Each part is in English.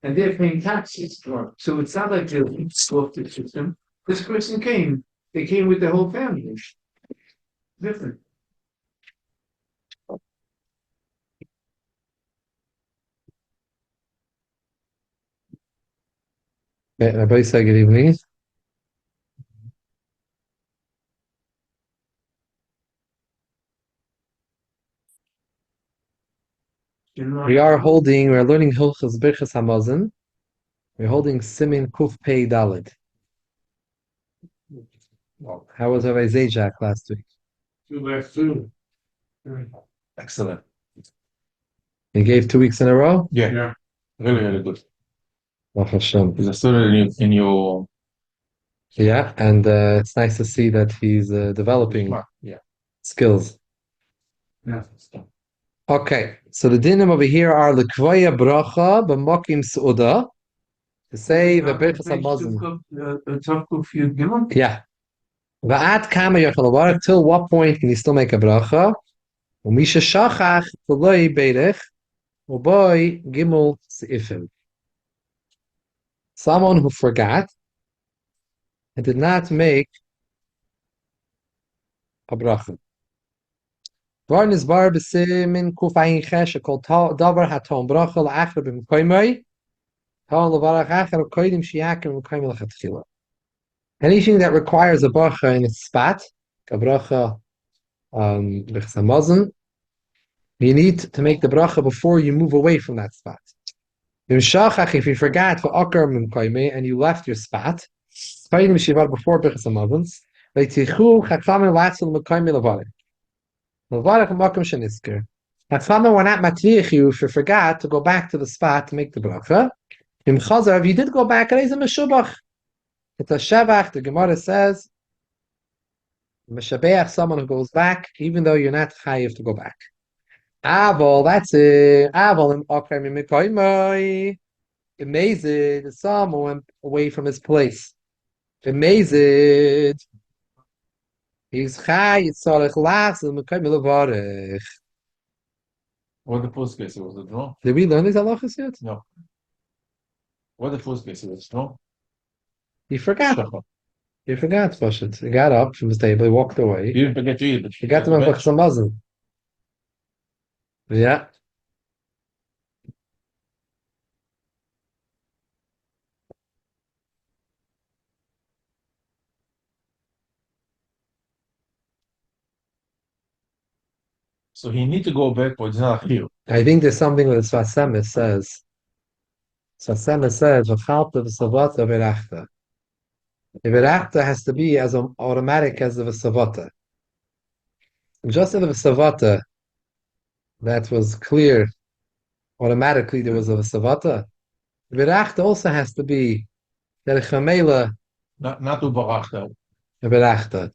and they're paying taxes. So it's not like they're off the system. This person came. They came with their whole family. Different. Rabbi say good evening. We're learning Hilchos Birkas Hamazon. We're holding Simin Kuf Pei Dalid. How was Rabbi Zajac last week? Two. Excellent. He gave 2 weeks in a row? Yeah. Really, really good. Baruch Hashem. He's a student in your Yeah, and it's nice to see that he's developing skills. Yeah. Okay, so the dinim over here are L'kvaya Bracha B'mokim Su'uda, to say the Birkas Hamazon. Yeah. Va'at kama yochel levarach, till what point can you still make a bracha? Umisha shachach v'loi beirech u'boi gimel se'ifim. Someone who forgot and did not make a bracha. Varn is bar b'simin kufayin chesh kol davar haton bracha la'achar b'mkoymoi ton levarach achar koidim shiyakim b'mkoymoi l'chatchila. Anything that requires a bracha in its spot, a bracha Birkas Hamazon, you need to make the bracha before you move away from that spot. If you forgot and you left your spot, before Birkas Hamazon, Chachamim were not matriach you if you forgot to go back to the spot to make the bracha. If you did go back, it is a meshubach. It's a shavach. The Gemara says, meshabeach, someone who goes back, even though you're not chayiv to go back. Aval, that's it. Aval im okram mikoymai. Amazed, someone went away from his place. Amazed. He's chay. Tzarech lachs and mikoymai levarech. What the first case was it wrong? Did we learn these halachas yet? No. What the first case was wrong? He forgot. He forgot, Pashut. He got up from his table, he walked away. You didn't forget to eat, but He got to Birkas Hamazon. Yeah. so he need to go back, but it's not here. I think there's something that Sfas Emes says. Sfas Emes says, "V'chalta v'savata v'rachta." The v'rachta has to be as automatic as the v'savata. Just in the v'savata, that was clear. Automatically, there was a v'savata. The v'rachta also has to be derech hamela Not to barachta. v'rachta.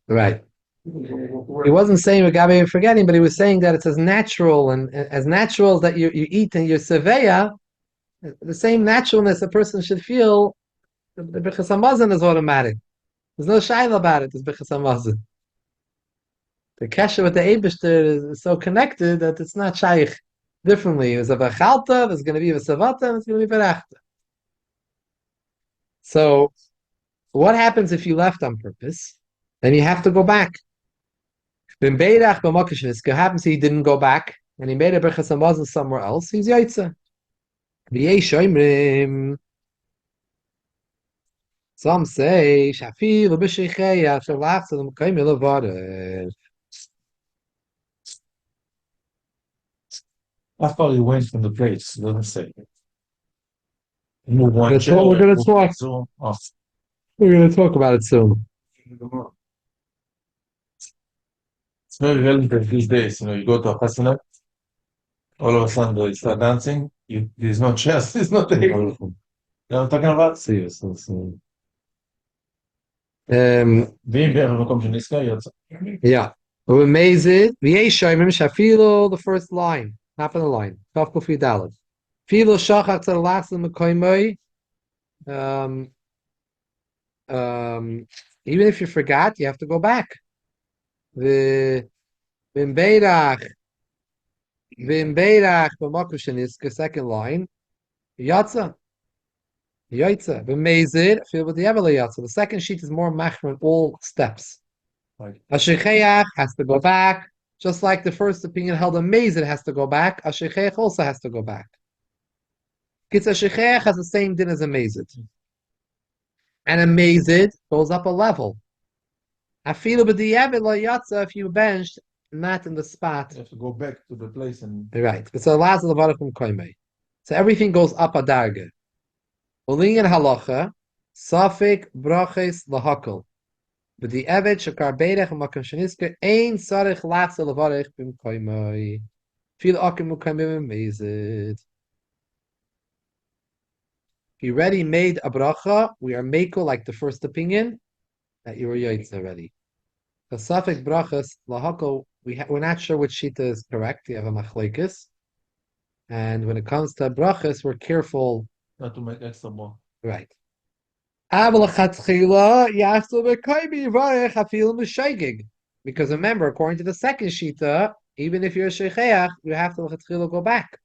Right. He wasn't saying Gabi forgetting, but he was saying that it's as natural and as natural that you eat in your seveya, the same naturalness a person should feel. The Birkas Hamazon is automatic. There's no shayla about it. It's Birkas Hamazon. The kesher with the Eibishter is so connected that it's not shaykh differently. There's a v'chalta, there's going to be a savata, and it's going to be v'rachta. So, what happens if you left on purpose? Then you have to go back. When Beirach b'makashniska happens, he didn't go back, and he made a Birkas Hamazon somewhere else. He's yaitza. Some say Shafi l'b'sheicheya shalach to the mekayim levarer. How far he went from the place, it doesn't say. Move one That's chair, what we're going to move talk. Zoom. Oh, We're going to talk about it soon. it's very relevant these days. You go to a chasana, all of a sudden they start dancing. There's no chairs, there's no table. You know what I'm talking about? See you soon. ואם בערך במקום שנזכר יוצא. Yeah. Amazing. The first line. Top of the line. Filo shachach to the last of the even if you forgot, you have to go back. The Beirach V'imbeirach b'makusheniska, second line. Yatza. Yaitza. V'mezid, feel with the Evela Yatza. The second sheet is more machmer in all steps. Right. A shecheach has to go back, just like the first opinion held a mezid has to go back. A shecheach also has to go back. Because a shecheach has the same din as a mezid. And a mezid goes up a level. I feel with the Evela Yatza, if you benched, not in the spot. You have to go back to the place and Right. But so last of the Baruchum Koimei. So everything goes up a darga. Uling and halacha, safik braches lahakol. But the evet shakar beirech and makam sheniska ein sarich lachse levarech bim koimei. Feel akim mukamim mezid. If you already made a bracha, we are meko like the first opinion that you were yaitz already. The safik brachas lahakol, we're not sure which shita is correct. You have a machlekes. And when it comes to brachas, we're careful. not to make extra more. Right. Because remember, according to the second shita, even if you're a shecheach, you have to go back.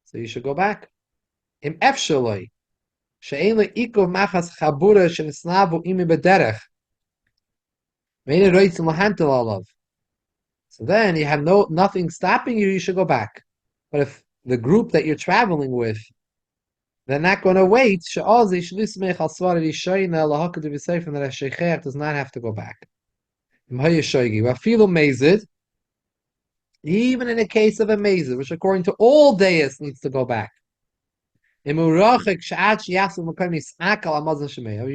So you should go back. Im efshaloi, she'ein le'ikov machas chabura shenisnavu imi bederech. Meina roitzim lahantel alav. So then you have nothing stopping you, you should go back. But if the group that you're traveling with, they're not going to wait. That a shecheach does not have to go back. Even in the case of a mezid, which according to all deists needs to go back. You're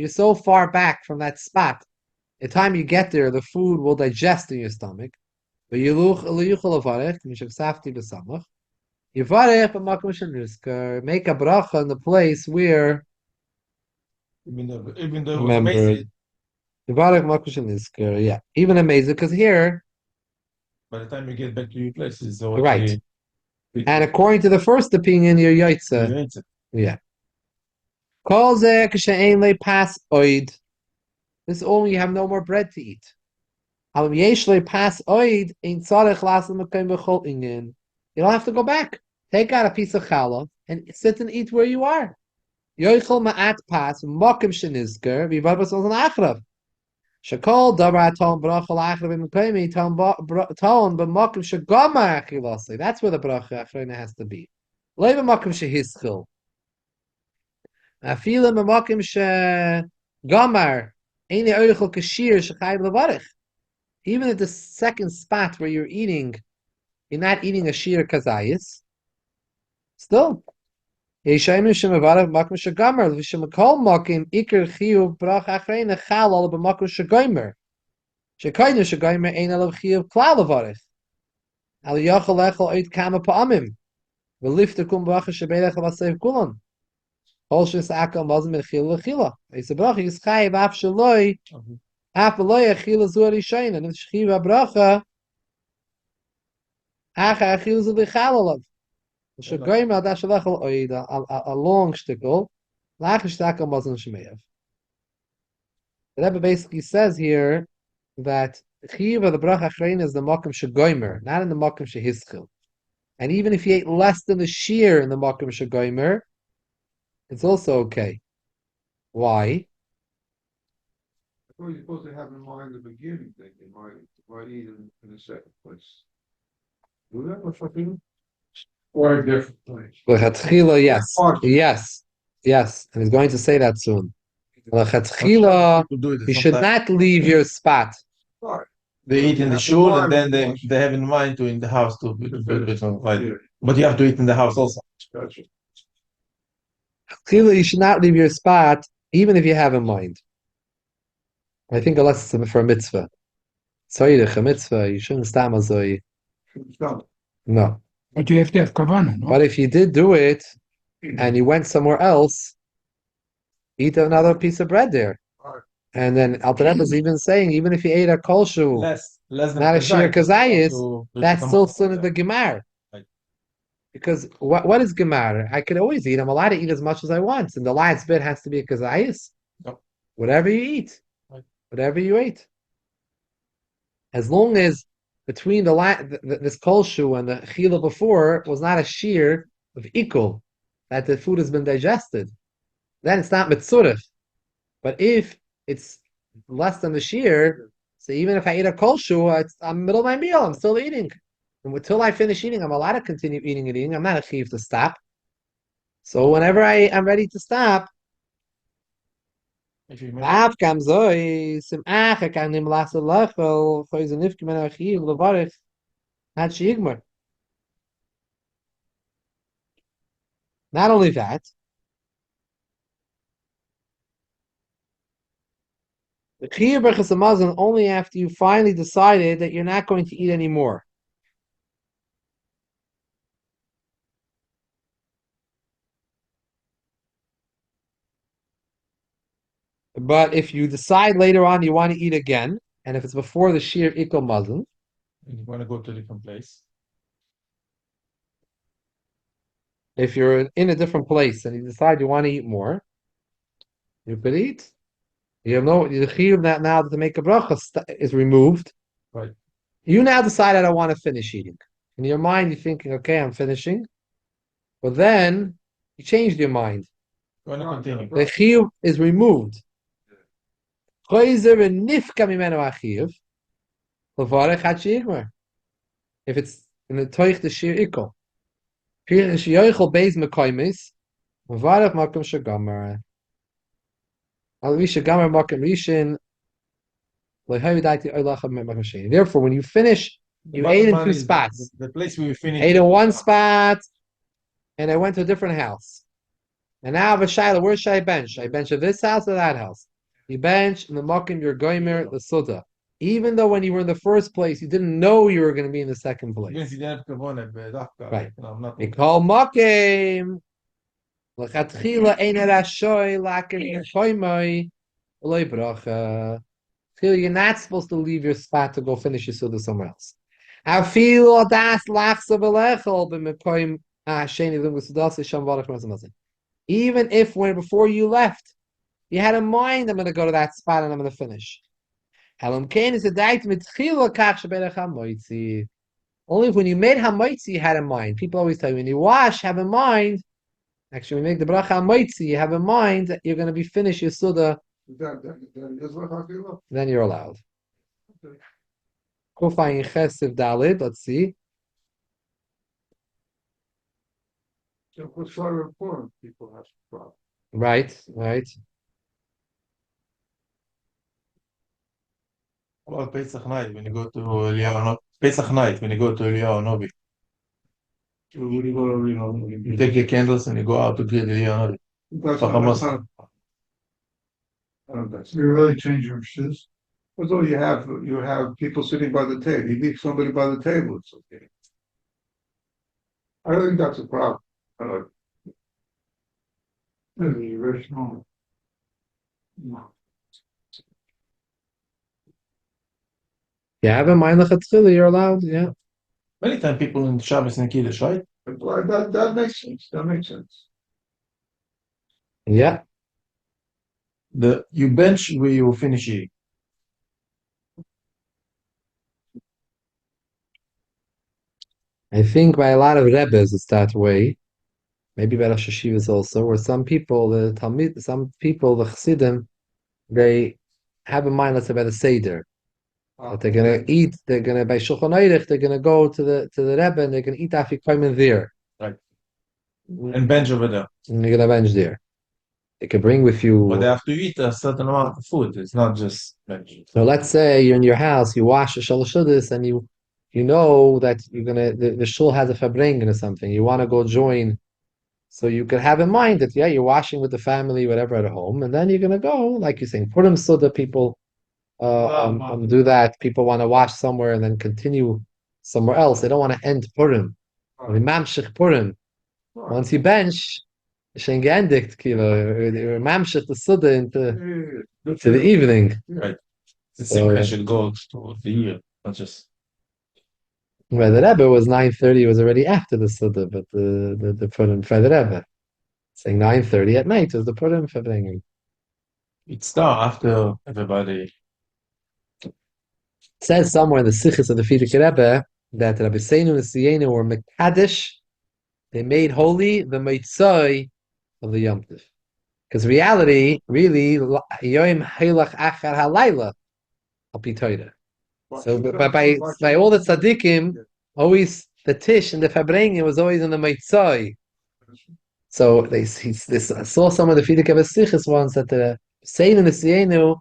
so far back from that spot. By the time you get there, the food will digest in your stomach. Yivarech b'makom shenizkar. Make a bracha in the place where Even though it was remember. amazing, Yivarech b'makom shenizkar. Yeah, even amazing because here, by the time you get back to your place, it's right. And according to the first opinion, you're yaitza. Yeah. Kol zeh k'she'ein le'pas oid. This is only you have no more bread to eat. Alam yesh le'pas oid ein tzarech lasan m'kayim b'chol inyan. You don't have to go back. Take out a piece of challah and sit and eat where you are. Yoichel ma'at pas mokim shenizker v'yivabas on achrav. Shakol davar aton brachal achrav v'mekaymi ton b'mokim shagama achilasi. That's where the bracha achrayna has to be. Lei b'mokim shehischil. Afila b'mokim shegamar eini oichel kashir shechayv levarich. Even at the second spot where you're eating, you're not eating a shir kazayis. Still. Yeshayim shemavarach makom shagamar v'shemakol makim ikar chiyuv brach achreina chal al b'makom shagomer. Shekaynu shagomer ein alav chiyuv klal levarich. Al yachal echal oit kama pa'amim. V'liftakum bracha shebeirach v'asev kulan. Hol shis akal mazim echil v'chila. Eisa bracha yischayv af shaloi af aloi achila zuar yishayin. And if shchiv ha-bracha acha achil zu v'chal alav. A long shtickle. The Rebbe basically says here that Chiv of the bracha achrein is the makom shegoimer, not in the makom shehischil. And even if you ate less than the shear in the makom shegoimer, it's also okay. Why? Well, you're supposed to have in mind the beginning thing, in mind, why eat in the second place. Do that or something? Or a different place. L'chatchila, yes, and he's going to say that soon. L'chatchila, you should not leave your spot. Right. They eat in the shul and then they have in mind to in the house to but you have to eat in the house also. Gotcha. You should not leave your spot, even if you have in mind. I think unless it's for a mitzvah. Tzorich, a mitzvah, you shouldn't stam azoi. No. But you have to have kavanah, no? But if you did do it, and you went somewhere else, eat another piece of bread there. Right. And then Alter Rebbe is even saying, even if you ate a kolshu, Less than not a shir kazayis, to that's become- still son of the gemar. Right. Because what is gemar? I could always eat. I'm allowed to eat as much as I want. And the last bit has to be a kazayis. Yep. Whatever you eat. Right. Whatever you ate. As long as between this kolshu and the chila before was not a shear of equal, that the food has been digested, then it's not mitzurif. But if it's less than the shear, so even if I eat a kolshu, I'm middle of my meal, I'm still eating. And until I finish eating, I'm allowed to continue eating and eating. I'm not a chiv to stop. So whenever I'm ready to stop, If you make ואף גם זוי, שמח הקנים לעשות לאכול, חוי זה נפקי מן האחיב, לברך, עד שיגמר. Not only that, the Chiyuv Birkas Hamazon only after you finally decided that you're not going to eat anymore. But if you decide later on you want to eat again, and if it's before the Shir Ikal Mazon, and you want to go to a different place, if you're in a different place and you decide you want to eat more, you could eat. You have no the chiyuv that now to make a bracha is removed. right? You now decide I don't want to finish eating. In your mind, you're thinking, okay, I'm finishing, but then you changed your mind. You want to continue. The chiyuv is removed. If it's in the toich the shir ikol, beis mekaymis, mevarach makom shagamar. Therefore, when you finish, you The ate in bottom two line is spots. the place where we finished. Ate in one spot, and I went to a different house. And now I have a shayla. Where should I bench? Should I bench at this house or that house? You bench in the makim your goymer the suda. Even though when you were in the first place, you didn't know you were going to be in the second place. Yes, you didn't have kavona, but Right. no, I'm not. They call makim. L'chatchila ein rashoy lakin koymoi loy bracha. You're not supposed to leave your spot to go finish your suda somewhere else. I feel das lachsa belechol b'mekoyim sheni lim v'sudas sham varach mazamazin. Even if when before you left, you had in mind I'm going to go to that spot and I'm going to finish. Only if when you made hamoitzi you had in mind. People always tell you when you wash, have in mind. Actually, when you make the bracha hamoitzi, you have in mind that you're going to be finished your suda. Then you're allowed. Kufa in chesiv dalid. Let's see. So what sort of form people have problem? Right. Well, Pesach night when you go to Eliyahu, Pesach night when you go to Eliyahu Novi. You take your candles and you go out to greet Eliyahu Novi. That's Hamas. not. You really change your shoes. Although you have people sitting by the table, you meet somebody by the table, it's okay. I don't think that's a problem. The original. No. You have in mind the you're allowed. Yeah. Many times people in Shabbos and Kiddush, right? That makes sense. That makes sense. Yeah. You bench where you finish eating. I think by a lot of rebbes it's that way. Maybe by Rosh Hashivas also, where some people, the chassidim, they have in mind, let's say, by the seder, that they're gonna eat. They're gonna by Shulchan Aruch, they're gonna go to the rebbe and they're gonna eat afikomen there. Right. And bench over there. And you're gonna bench there. They can bring with you. But they have to eat a certain amount of food. It's not just bench. So let's say you're in your house, you wash the shalosh shudas, and you know that you're gonna the shul has a fabrengen or something. You want to go join. So you can have in mind that you're washing with the family, whatever, at home, and then you're gonna go, like you're saying, Purim Suda. People do that. People want to wash somewhere and then continue somewhere else. They don't want to end Purim. Mamshich Purim. Once you bench, shein geendigt, mamshich the Suda into the evening. Right. It's a should go to the year, not just. Where the Rebbe was 9:30, it was already after the Suda, but the Purim for the Rebbe. Saying 9:30 at night was the Purim for bringing. It start after everybody. It says somewhere in the Sichos of the Frierdiker Rebbe that Rabbi Seinu and Siyenu were Mekadesh. They made holy the Meitzai of the Yom Tov. Because reality, really, Yom Hailach Achar Halayla Al Pi Torah. So by all the tzaddikim, always the tish and the fabrengen was always in the meitzai. So they saw some of the Frierdiker Rebbe Sichos once that the Seinu and the Siyenu,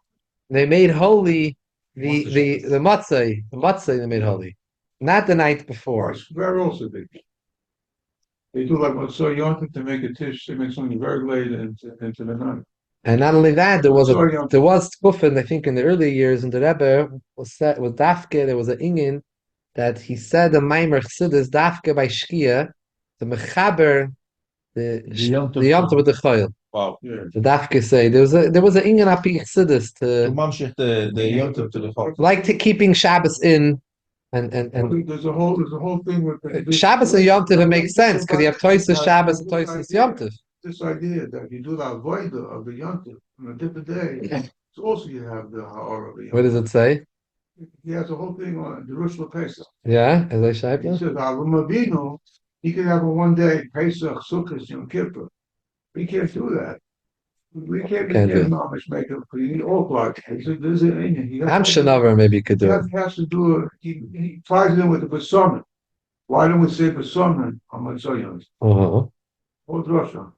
they made holy the matzah they made holy, not the night before. Very also big. They do like what's so young to make a tish. They make something very late into the night. And not only that, there was tkufen, I think, in the early years, and the Rebbe was dafke. There was an ingen that he said the Maimer Chassidus dafke by Shkia, the mechaber, the Yom Tov with the Chayil. Wow. Yeah. The dafke say there was an ingen api Chassidus to mamshich the Yom Tov to the Chol. Like to keeping Shabbos in. And there's a whole thing with Shabbos and Yom Tov. It makes sense because you have Tosis Shabbos and Tosis Yom Tov. This idea that you do the avodah of the Yom Tov on a different day, so also you have the Ha'or of the Yom Tov. What does it say? He has a whole thing on the Rosh Pesach. Yeah, as I said. He says Avinu, he could have a one day Pesach, Sukkot, Yom Kippur. We can't do that. We can't make it. You need all blocks. There's an Indian. Amshanavar maybe could do it. He has to do it. He ties it in with the Besamim. Why don't we say Besamim on Mitzvah? Or Drosha.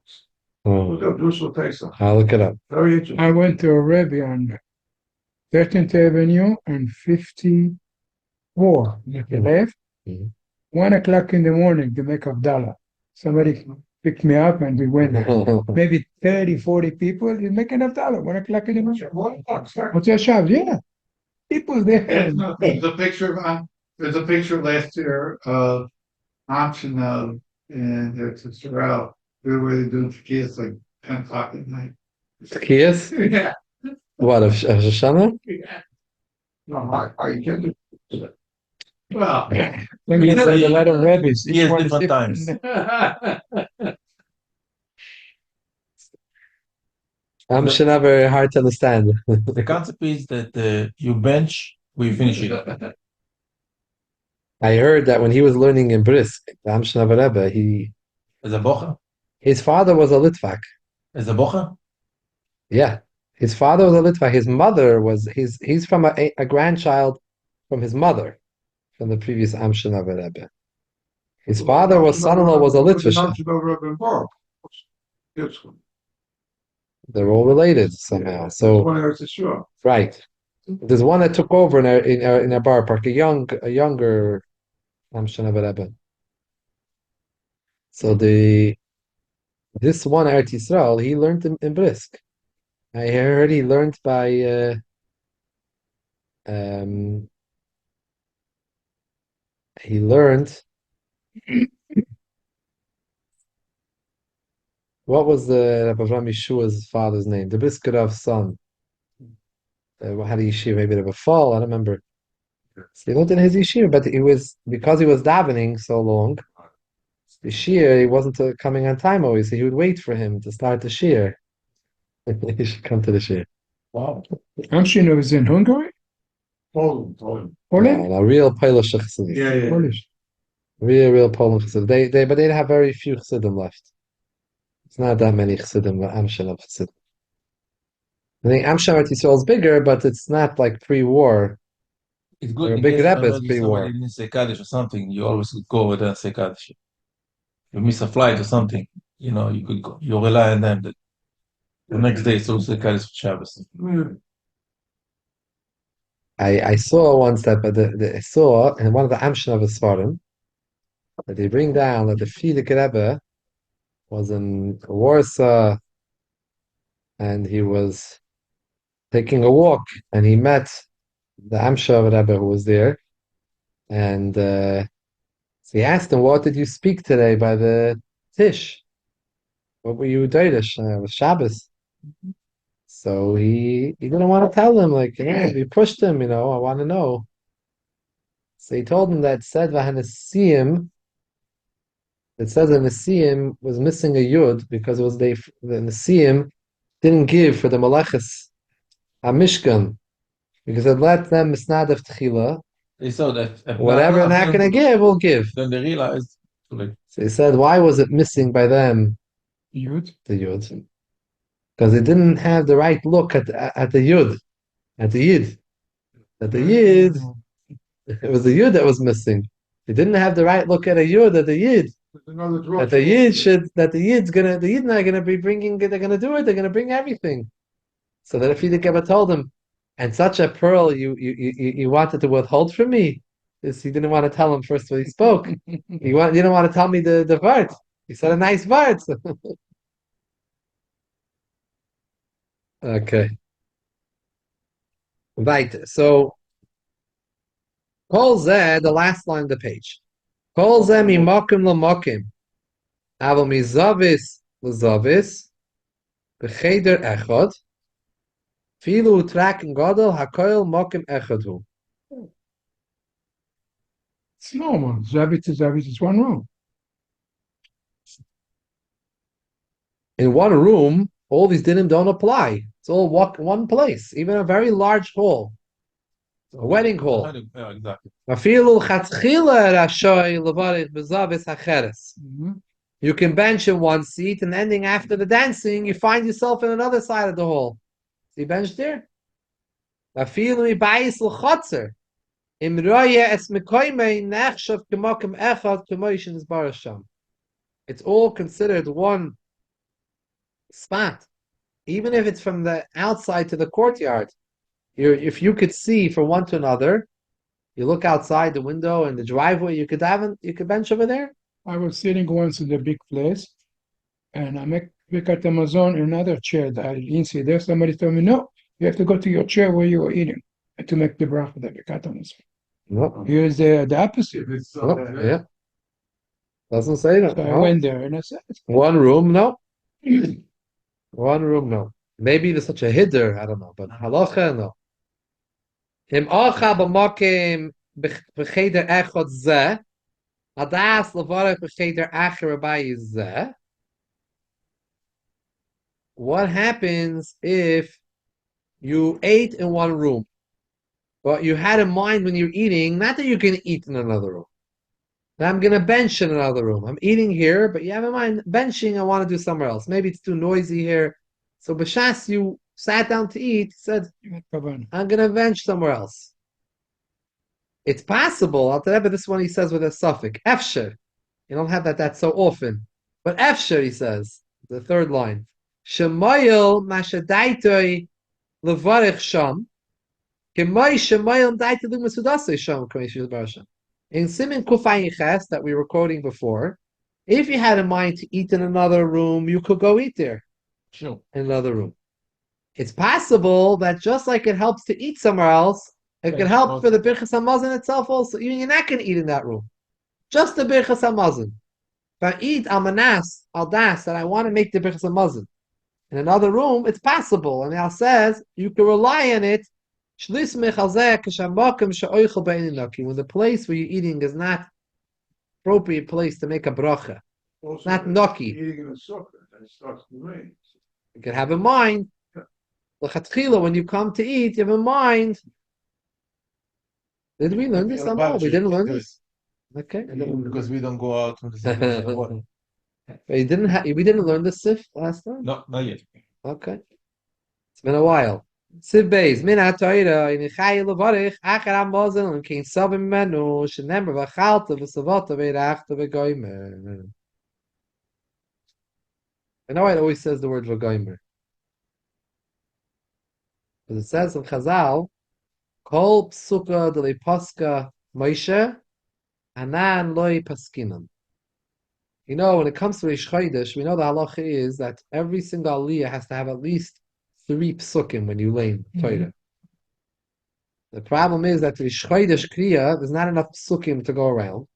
Look up Drosha Pesach. I'll look it up. Very interesting. I went to a Rebbe on 13th Avenue and 54 left. 1 o'clock in the morning to make Havdalah. Somebody picked me up and we went there. Maybe 30, 40 people. You make an Havdalah 1 o'clock in the morning. What's your Shabbos? Yeah. People there. There's a picture last year of option of and it's a Sorrel. We were doing tequilas like 10 o'clock at night. Tequilas? Yeah. What, of Shoshana? Yeah. No, I get it. Well, Let me say a lot of Rebbe's. He has different times. Amshana very hard to understand. The concept is that you bench, we finish it. I heard that when he was learning in Brisk, the Amshana Rebbe, As a bocha? his father was a Litvak. As a bocha? Yeah. His father was a Litvak. His mother was, he's from a grandchild from his mother, from the previous Amshana Rebbe. His father was son-in-law was a Litvish. They're all related somehow. So right. There's one that took over in a bar park, a younger Amshana Rebbe. So this one Eretz Yisrael, he learned in Brisk. I heard he learned by he learned what was the Rabbi Avram Yeshua's father's name? The Briskerov's son. Had a yeshiva, maybe Rabbi Fall, I don't remember. So he learned in his yeshiva, but because he was davening so long, the shir, he wasn't coming on time always, so he would wait for him to start the shir. He should come to the shir. Wow. Amshina was in Hungary? Poland. A real Polish chassid. Yeah. Polish. Real Polish chassid. But they have very few chassidim left. It's not that many chassidim, but Amshana chassidim. I think Amshana Yisrael is bigger, but it's not like pre-war. It's good. They're a big Rebbe's pre-war. Somebody didn't say Kaddish or something, you always could go over there and say Kaddish. You miss a flight or something, you could go. You rely on them that the next day it's also Kaddish for Shabbos. I saw once that, but I saw in one of the Amshana Svarim that they bring down that the Frierdiker Rebbe was in Warsaw and he was taking a walk and he met the Amshana Rebbe who was there, and so he asked him, "What did you speak today by the Tish? What were you Deidish? It was Shabbos." So he didn't want to tell him, he pushed him, I want to know. So he told him that said Vahanasiyim, it says the Nesiyim was missing a Yud because it was the Nesiyim didn't give for the Malachas HaMishkan Because it let them misnadav tchila. They saw that if Whatever they're not going to give, we'll give. Then they realized, like, So he said, why was it missing by them, Yud. the Yud? Because they didn't have the right look at the Yud, at the Yid. At the Yid, it was the Yud that was missing. They didn't have the right look at a Yud, at the Yid. That the Yid the Yid not gonna be bringing, they're gonna do it, they're gonna bring everything. So that if Yid ever told him, and such a pearl you wanted to withhold from me, is he didn't want to tell him first when he spoke. You didn't want to tell me the word. He said a nice word. Okay. Right. So Kol Zeh, the last line of the page. Kol Zeh mimokim l'mokim. Avo mizavis l'zavis. B'cheder echad. Filu utrak gadol hakoil mokim echad hu. It's normal. Zavit is one room. In one room, all these dinim don't apply. It's all one place, even a very large hall, a wedding hall. Yeah, exactly. You can bench in one seat, and ending after the dancing, you find yourself in another side of the hall. So you bench there. It's all considered one spot, even if it's from the outside to the courtyard. If you could see from one to another, you look outside the window and the driveway, you could bench over there. I was sitting once in the big place, and I make Birkat Amazon in another chair that I didn't see there. Somebody told me, no, you have to go to your chair where you were eating to make the bracha the Birkat Amazon. No. Here's the opposite. No, yeah. Doesn't say that. So I No. went there and I said, One room, no. One room, no. Maybe there's such a hidder, I don't know, but halacha, no. Im acha b'makim b'cheder echad zeh, adas levarech b'cheder acher abayi zeh. What happens if you ate in one room, but you had in mind when you're eating, not that you're going to eat in another room. Now I'm going to bench in another room. I'm eating here, but you have in mind benching, I want to do somewhere else. Maybe it's too noisy here. So b'shas, you sat down to eat, said, I'm going to bench somewhere else. It's possible, I'll tell you, but this one he says with a suffix, efsher. You don't have that so often. But efsher, he says, the third line. Shemayel mashadaitoi levarich sham. Kemay shemayel daitoi l'masudasei sham. In Simin Kufayiches that we were quoting before, if you had in mind to eat in another room, you could go eat there. Sure. In another room. It's possible that just like it helps to eat somewhere else, it can help for the Birkas HaMazon itself also. Even you're not going to eat in that room. Just the Birkas HaMazon. If I eat Almanas, Aldas, that I want to make the Birkas HaMazon in another room, it's possible. And Al says, you can rely on it when the place where you're eating is not appropriate place to make a bracha. Also, Not noki. Eating in a sukkah, and it starts to rain. You can have in mind, when you come to eat, you have in mind. Did we learn this? No, we didn't learn this. Okay. Because we don't go out with the We didn't learn this sif last time? No, not yet. Okay. It's been a while. Siv Beis, min ha-toira, in Chai levarich, acher ha-mozel, and kein sovim menu, shenember v'chalta v'savota v'irachta v'goymer. I know it always says the word v'goymer. But it says in Chazal, kol psuka de paska Moshe, anan loy paskinan. You know, when it comes to Rish Chodesh, we know the halacha is that every single aliyah has to have at least 3 psukim when you learn Torah. The problem is that Rish Chodesh Kriya, there's not enough psukim to go around.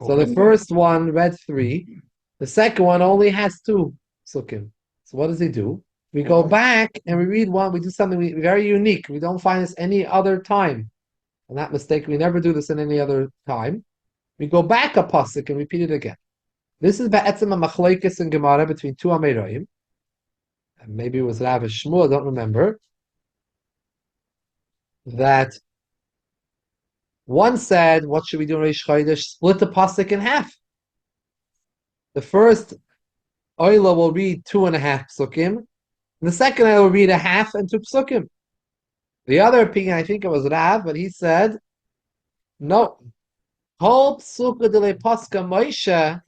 So the first one read 3. The second one only has 2 psukim. So what does he do? We go back and we read one. We do something very unique. We don't find this any other time. I'm not mistaken. We never do this in any other time. We go back a pasuk and repeat it again. This is ba'etzem a machlokes in Gemara between 2 Ameroim. And maybe it was Rav Shmuel, I don't remember. that one said, what should we do in Reish Chodesh? Split the pasuk in half. The first Oila will read 2.5 psukim, and the second I will read a half and 2 psukim. The other opinion, I think it was Rav, but he said, no. Whole psuka de paska Moshe,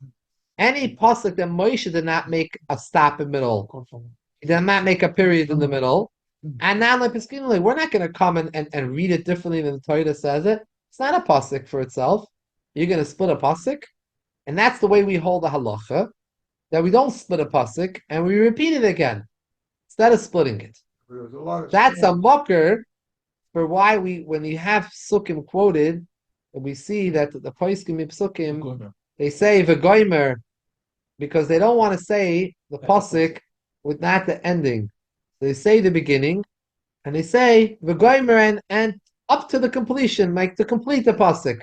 any pasuk that Moshe did not make a stop in the middle, he did not make a period in the middle, and now we're not going to come and read it differently than the Torah says it. It's not a pasuk for itself. You're going to split a pasuk, and that's the way we hold the halacha, that we don't split a pasuk and we repeat it again instead of splitting it. There's a lot of That's a mucker for why when we have psukim quoted, and we see that the poskim in psukim, they say v'goimer because they don't want to say the pasuk with not the ending. They say the beginning, and they say v'goimer and up to the completion, like to complete the pasuk.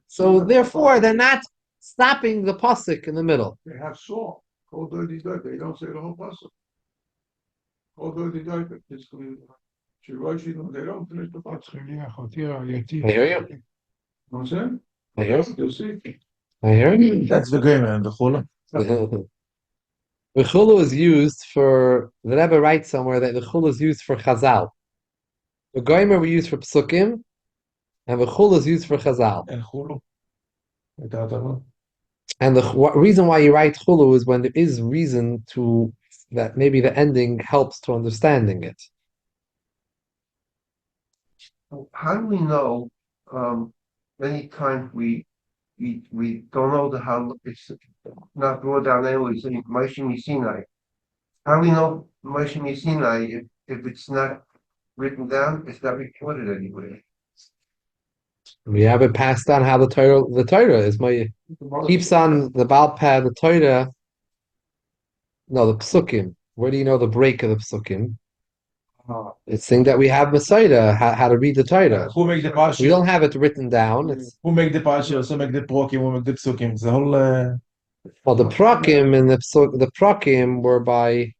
So therefore, they're not stopping the pasuk in the middle. They have song. Kol dirty dirt. They don't say the whole pasuk. Kol dirty dirt. It's Shiroshi. They don't finish the pasuk. I hear you. What's that? I hear you. You'll see. I hear you. That's the game and the chula. The chulu is used for, the Rebbe writes somewhere that the chulu is used for chazal. The goimer we use for psukim, and the chulu is used for chazal. And chulu. And the reason why you write chulu is when there is reason to, that maybe the ending helps to understanding it. How do we know, many times we don't know how it's not brought down anyways, in Moshe Sinai. How do we know Moshe Sinai if it's not written down, it's not recorded anywhere? We have it passed down how the Torah is. Keeps on the Baal Pad, the Torah. No, the psukim. Where do you know the break of the psukim? It's thing that we have Messiah, how to read the Torah. Who make the parsha? We don't have it written down. Who make the parsha? Who make the prokim? Who make the psukim? The whole. Well, the prakim and the prakim were by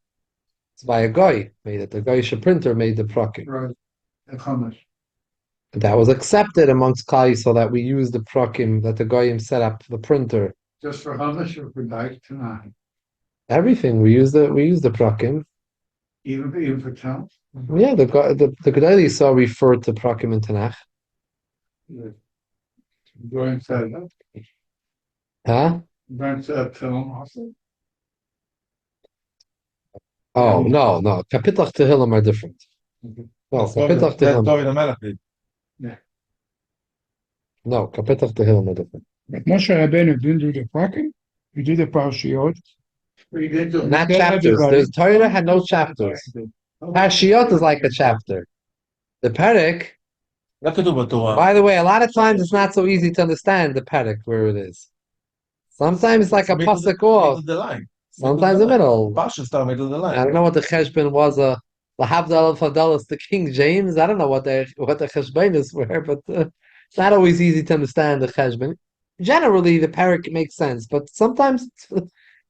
a guy made it. The Goyish printer made the prakim. Right. And how much? That was accepted amongst Klai, so that we use the prakim that the Goyim set up the printer. Just for how much or for night tonight? Everything we use the prakim. Even for town? Yeah, the Gedali saw referred to prakim in Tanakh. Going to Huh? Going to film also? Oh no. Kapitach Tehillim are different. No, Kapitach Tehillim. David HaMelech did. No, Kapitach Tehillim are different. But Moshe Rabbeinu didn't do the prakim. He did the parshiyot. Not chapters. There's Torah had no chapters. Parshiyot is like a chapter. The Perek, לא כתוב בתורה. by the way, a lot of times it's not so easy to understand the Perek where it is. Sometimes it's like a pasuk off. Middle of the line. Sometimes the middle. Parsha start middle of the line. I don't know what the cheshbon was. Lahavdal Fadalis to King James. I don't know what the cheshbon is were, but it's not always easy to understand the cheshbon. Generally, the Perek makes sense, but sometimes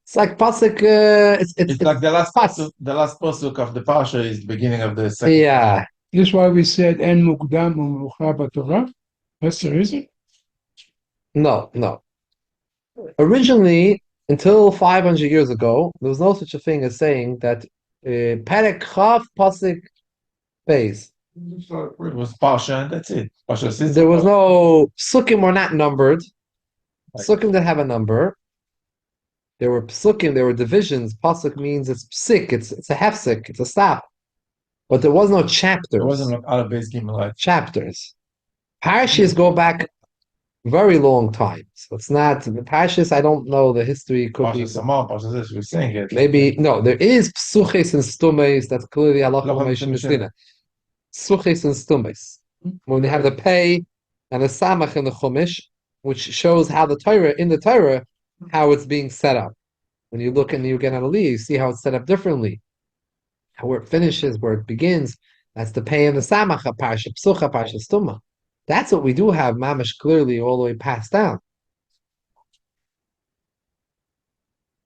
it's like pasuk. It's like the last pasuk of the parsha is the beginning of the second. Yeah. This is why we said en mukdam u'mucha b'Torah. That's the reason. No. Originally, until 500 years ago, there was no such a thing as saying that Perek Chav pasuk Beis. It was parsha and that's it. Parsha says There was no psukim were not numbered. Psukim didn't have a number. There were psukim, there were divisions. Pasuk means it's psik, it's a hefsek, it's a stop. But there was no chapters. It wasn't like Aleph Beis Gimel like Chapters. Parashas go back very long time. So it's not the Parashas. I don't know the history. Could be Parsha Samar, Parsha this. We're saying it. maybe no. There is psuches and stumes. That's clearly halacha Moshe Messina. Psuches and stumes. When they have the pei and the samach in the chumash, which shows how the Torah in the Torah how it's being set up. When you look and you get an aliyah, you see how it's set up differently. Where it finishes, where it begins. That's the pei and the samach, parsha psucha, parsha stuma. That's what we do have mamash clearly all the way passed down.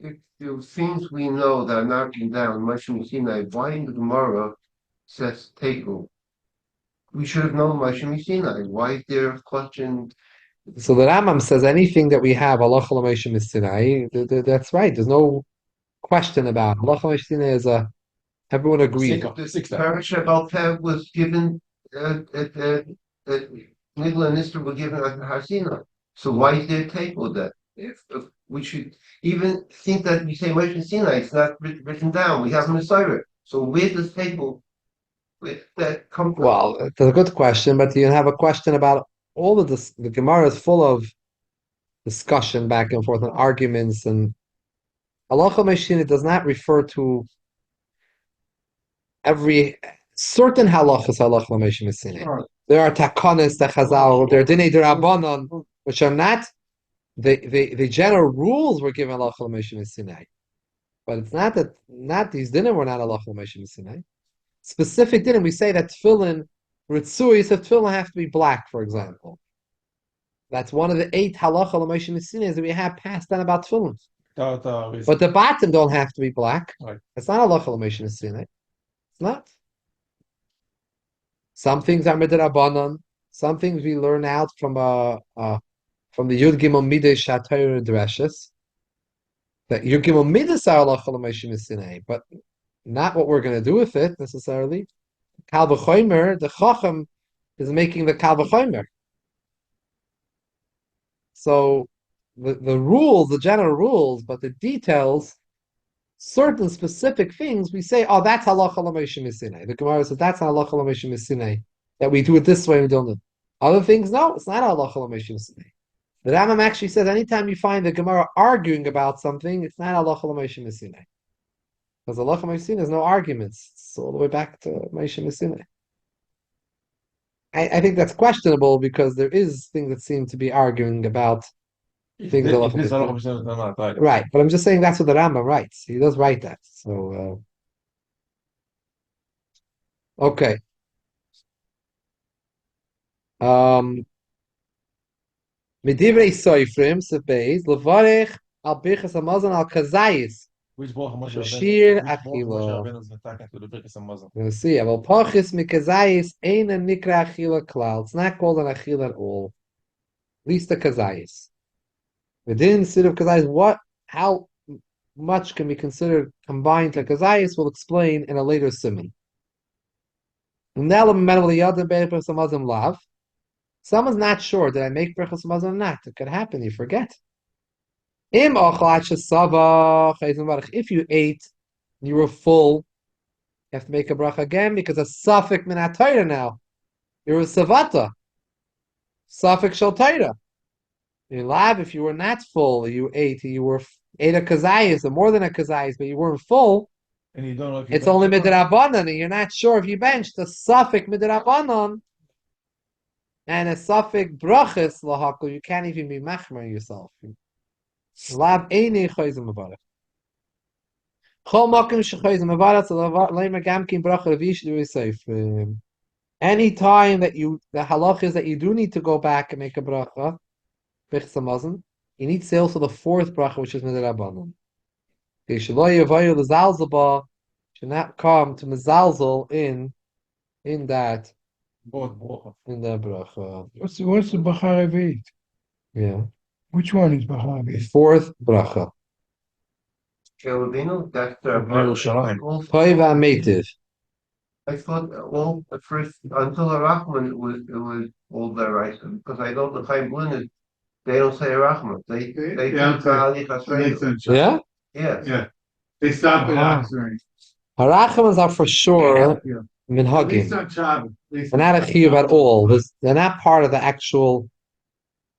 If there are things we know that are not written down, Moshe Sinai, why in the Gemara says Tegu? we should have known Moshe Sinai. Why is there a question? So the Rambam says anything that we have, Allah Sinai, that's right. There's no question about it. Allah Sinai is everyone agrees. This parasha about Pev was given Nigla and Nisra were given at Har Sinai. So why is there a table that if we should even think that we say Moshe Sinai, it's not written down. We have a Messiah. So where does table with that come from? Well, it's a good question, but you have a question about all of this. The Gemara is full of discussion back and forth and arguments, and halacha meshina does not refer to every certain halachas halacha meshina. There are takanas, the chazal, there are dinei derabanan, which are not the general rules were given halacha meshina. But it's not these dinim were not halacha meshina. Specific dinim, we say that tefillin, ritzui, so tefillin have to be black, for example. That's one of the 8 halacha l'moshe misinas that we have passed down about tefillin. But the bottom don't have to be black. Right. It's not halacha l'moshe misinah. It's not. Some things are midrabanan. Some things we learn out from the Yud Gimel Midas Shatayr Dreshes. That Yud Gimel Midas are halacha l'moshe misinah, but not what we're going to do with it necessarily. Kal v'chomer, the chacham is making the kal v'chomer. So the rules, the general rules, but the details, certain specific things, we say, oh, that's halacha l'moshe misinai. The Gemara says that's halacha l'moshe misinai. That we do it this way, we don't do it. Other things, no, it's not halacha l'moshe misinai. The Rambam actually says anytime you find the Gemara arguing about something, it's not halacha l'moshe misinai. Because halacha l'moshe misinai is no arguments. It's all the way back to Moshe misinai. I think that's questionable because there is things that seem to be arguing about things. Right, but I'm just saying that's what the Rambam writes. He does write that. So, okay. Midivrei Soifrim Sebeis Levarech Al Birkas Hamazon Al Kazayis. Which bracha Moshe Shir Rabbeinu is attacking to the Birkas Hamazon? We're going to see. Aval Pachis Mikazayis Ein a Nikra Achila Klal. It's not called an Achila at all. At least a Kazayis. Within the city of Kazayis, how much can be considered combined to Kazayis? We'll explain in a later simon. Someone's not sure, did I make Birkas Hamazon or not? It could happen, you forget. If you ate, you were full, you have to make a bracha again because a suffix min ha-Torah now. You're a savata. Suffix shel Torah. In lab, if you were not full, you ate a kazayis, or more than a kazayis, but you weren't full, And you don't know if it's only midrabanan, and you're not sure if you benched a suffix midrabanan and a suffix brachis lahakol, you can't even be machmer yourself. Lab eini chayzim mavarach. Chol makim shechayzim mavarach leimer gamkin bracha revish l'yisayf. Any time that the halach is that you do need to go back and make a bracha, Birkas Hamazon, you need to say also the 4th bracha, which is midrabanan. Should not come to mezalzel in that bracha. What's the Bachar Revit? Yeah. Which one is Bachar The Revit? 4th bracha. Shelvino, that's Yerushalayim. Toiva meitiv. I thought, well, at first, until the Rahman, it was all the right, because I know the Chaim Blin, they don't say Rahman. They do Ta'alich Hasreinu. Yeah? Yeah. They stop at Ah. Oxford. Harachamans are for sure At least minhagim. on Shabbos. They're not a chiyuv at all. They're not part of the actual.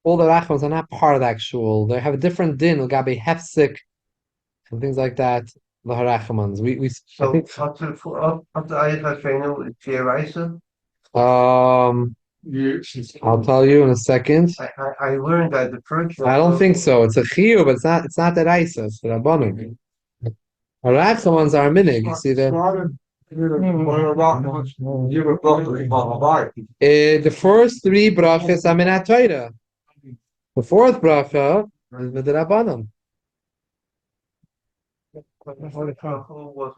All the rachmans are not part of the actual. They have a different din, gabi hefsik, and things like that. The harachamans. I So think. up to Ayat Hasreinu, it's Yeraisa. I'll tell you in a second. I learned that the first. I don't think so. It's a chiyuv, but it's not that isa. It's the rabbanim. Harachamans are a minig. You see that? The first 3 brachas are min ha-Torah. The 4th bracha is midrabanan. Who was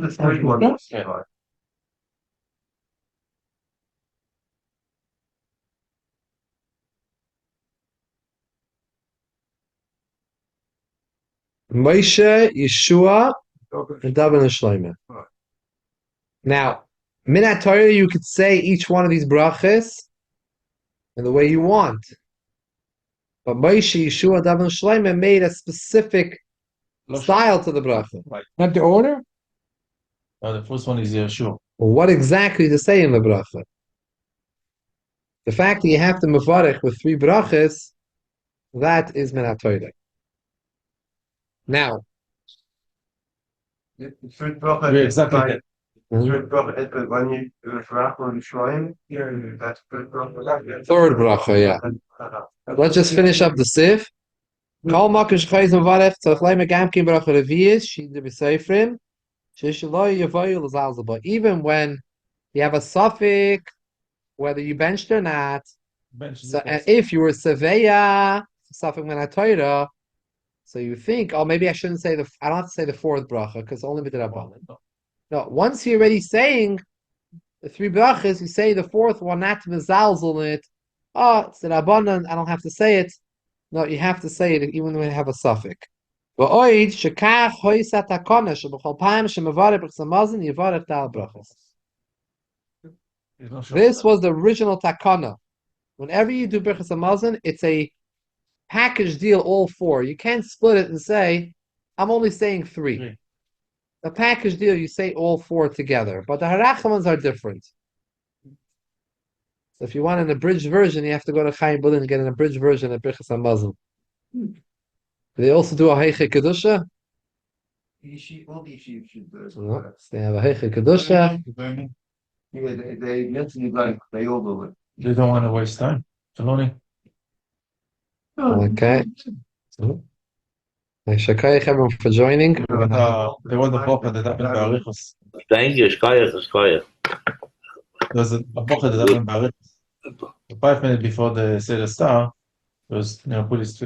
the third one? Moshe, Yeshua, and David and Shlomo. Now, Minat Torah, you could say each one of these brachas in the way you want. But Moshe, Yeshua, David and Shlomo made a specific style to the bracha. Not the order? The first one is Yeshua. Well, what exactly to say in the bracha? The fact that you have to mevarech with 3 brachas, that is Minat Torah. Now, The third bracha Yeah, is exactly. by- the third bracha is by when you vraag on the shrine. That's third bracha. third bracha, yeah. Let's just finish up the sif. Kol makish chayz mevarech tzarich leime gamkin bracha reviyis shida b'seifrim sheshaloi yavoyu l'zalzaba. Even when you have a suffix, whether you benched or not, so, and if you were seveya suffix Minat Torah, so you think, oh, maybe I shouldn't say I don't have to say the 4th bracha because only b'derabbanan. No, once you're already saying the 3 brachas, you say the 4th one, not mezalzel in it. Oh, it's the rabbanan, I don't have to say it. No, you have to say it even when you have a suffix. V'oid shekach hoisat hakona sheb'chol paim shemevarech b'chsam mazon yivarech dal brachas. This was the original takana. Whenever you do Birkas Hamazon, it's a package deal, all 4. You can't split it and say, I'm only saying 3. The package deal, you say all 4 together. But the Harachamans are different. So if you want an abridged version, you have to go to Chaim Bulin and get an abridged version of Birkas Hamazon. They also do a Heiche Kedusha. All the yeshivas should do it. No, they have a Heiche Kedusha. Yeah, they mentally like, they all do it. They don't want to waste time. Saloni. Okay. Shakayach everyone for joining. They want the bracha that happened by Arichos. Thank you, Shkoyach. There's a bracha that happened by Arichos. 5 minutes before the Seder Star, there was, put his